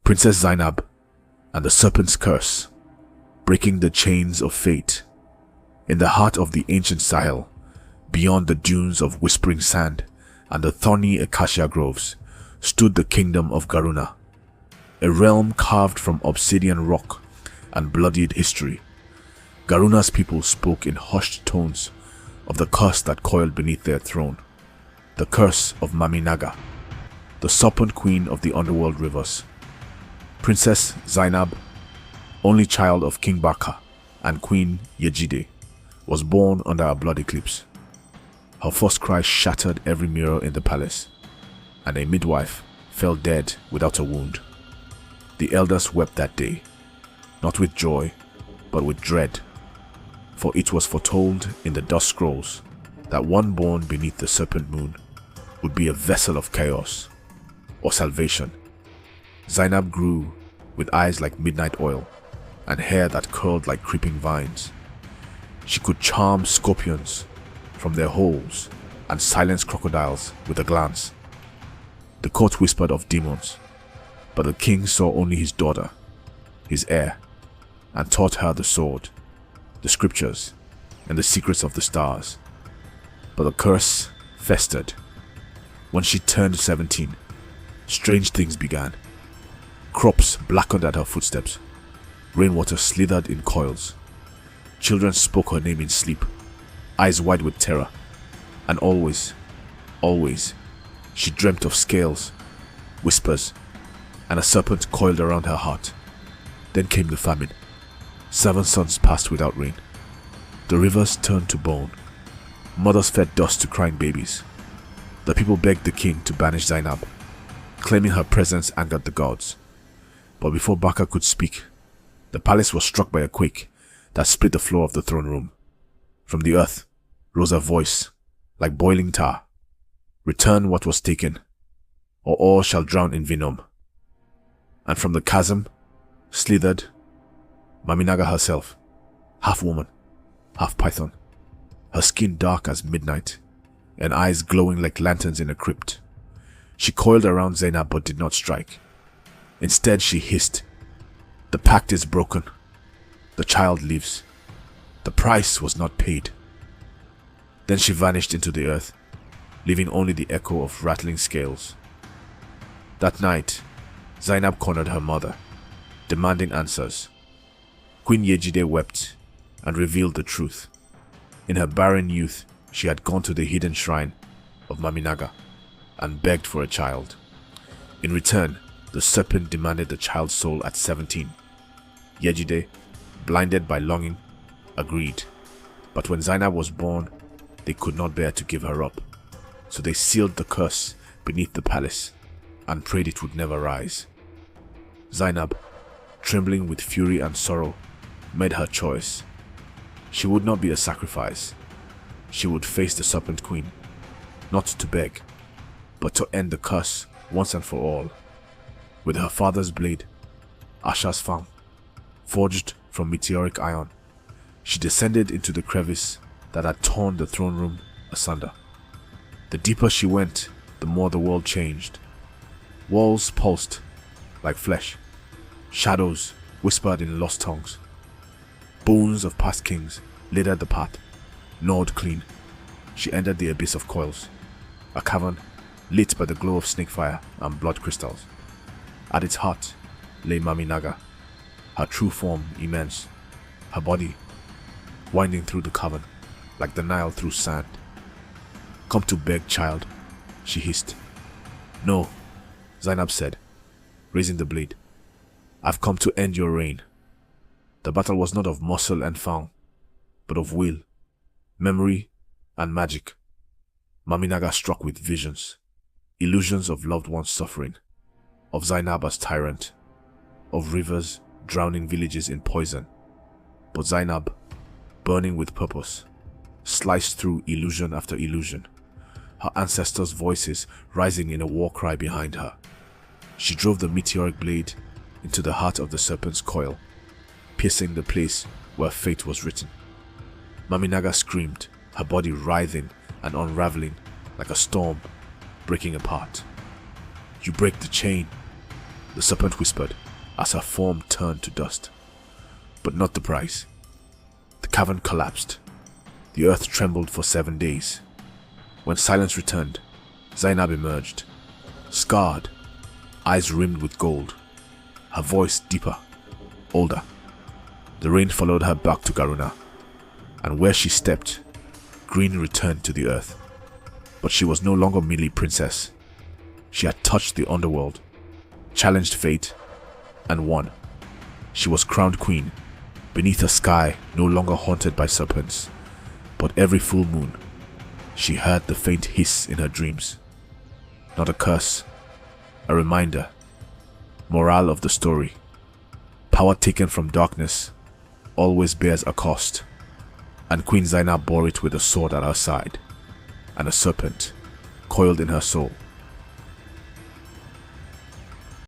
Princess Zainab and the Serpent's Curse, breaking the chains of fate. In the heart of the ancient Sahel, beyond the dunes of whispering sand and the thorny acacia groves, stood the kingdom of Garuna, a realm carved from obsidian rock and bloodied history. Garuna's people spoke in hushed tones of the curse that coiled beneath their throne, the curse of Mami Naga, the serpent queen of the underworld rivers. Princess Zainab, only child of King Barka and Queen Yejide, was born under a blood eclipse. Her first cry shattered every mirror in the palace, and a midwife fell dead without a wound. The elders wept that day, not with joy, but with dread, for it was foretold in the dust scrolls that one born beneath the serpent moon would be a vessel of chaos or salvation. Zainab grew with eyes like midnight oil and hair that curled like creeping vines. She could charm scorpions from their holes and silence crocodiles with a glance. The court whispered of demons, but the king saw only his daughter, his heir, and taught her the sword, the scriptures, and the secrets of the stars. But the curse festered. When she turned 17, strange things began. Crops blackened at her footsteps. Rainwater slithered in coils. Children spoke her name in sleep, eyes wide with terror. And always, she dreamt of scales, whispers, and a serpent coiled around her heart. Then came the famine. 7 suns passed without rain. The rivers turned to bone. Mothers fed dust to crying babies. The people begged the king to banish Zainab, claiming her presence angered the gods. But before Barka could speak, the palace was struck by a quake that split the floor of the throne room. From the earth rose a voice like boiling tar. Return what was taken, or all shall drown in venom. And from the chasm slithered Mami Naga herself, half woman, half python, her skin dark as midnight, and eyes glowing like lanterns in a crypt. She coiled around Zainab but did not strike. Instead she hissed, "The pact is broken. The child lives. The price was not paid." Then she vanished into the earth, leaving only the echo of rattling scales. That night, Zainab cornered her mother, demanding answers. Queen Yejide wept and revealed the truth. In her barren youth, she had gone to the hidden shrine of Mami Naga and begged for a child. In return, the serpent demanded the child's soul at 17. Yejide, blinded by longing, agreed. But when Zainab was born, they could not bear to give her up. So they sealed the curse beneath the palace and prayed it would never rise. Zainab, trembling with fury and sorrow, made her choice. She would not be a sacrifice. She would face the Serpent Queen, not to beg, but to end the curse once and for all. With her father's blade, Asha's fang, forged from meteoric iron, she descended into the crevice that had torn the throne room asunder. The deeper she went, the more the world changed. Walls pulsed like flesh. Shadows whispered in lost tongues. Bones of past kings littered the path. Gnawed clean, she entered the abyss of coils, a cavern lit by the glow of snake fire and blood crystals. At its heart lay Mami Naga, her true form immense, her body winding through the cavern like the Nile through sand. "Come to beg, child," she hissed. "No," Zainab said, raising the blade. "I've come to end your reign." The battle was not of muscle and fang, but of will, memory, and magic. Mami Naga struck with visions, illusions of loved ones suffering, of Zainab as tyrant, of rivers drowning villages in poison. But Zainab, burning with purpose, sliced through illusion after illusion, her ancestors' voices rising in a war cry behind her. She drove the meteoric blade into the heart of the serpent's coil, piercing the place where fate was written. Mami Naga screamed, her body writhing and unraveling like a storm breaking apart. "You break the chain," the serpent whispered as her form turned to dust. But not the price. The cavern collapsed. The earth trembled for 7 days. When silence returned, Zainab emerged, scarred, eyes rimmed with gold, her voice deeper, older. The rain followed her back to Garuna, and where she stepped, green returned to the earth. But she was no longer merely princess. She had touched the underworld, challenged fate, and won. She was crowned queen, beneath a sky no longer haunted by serpents. But every full moon, she heard the faint hiss in her dreams. Not a curse, a reminder. Morale of the story: power taken from darkness always bears a cost, and Queen Zainab bore it with a sword at her side, and a serpent coiled in her soul.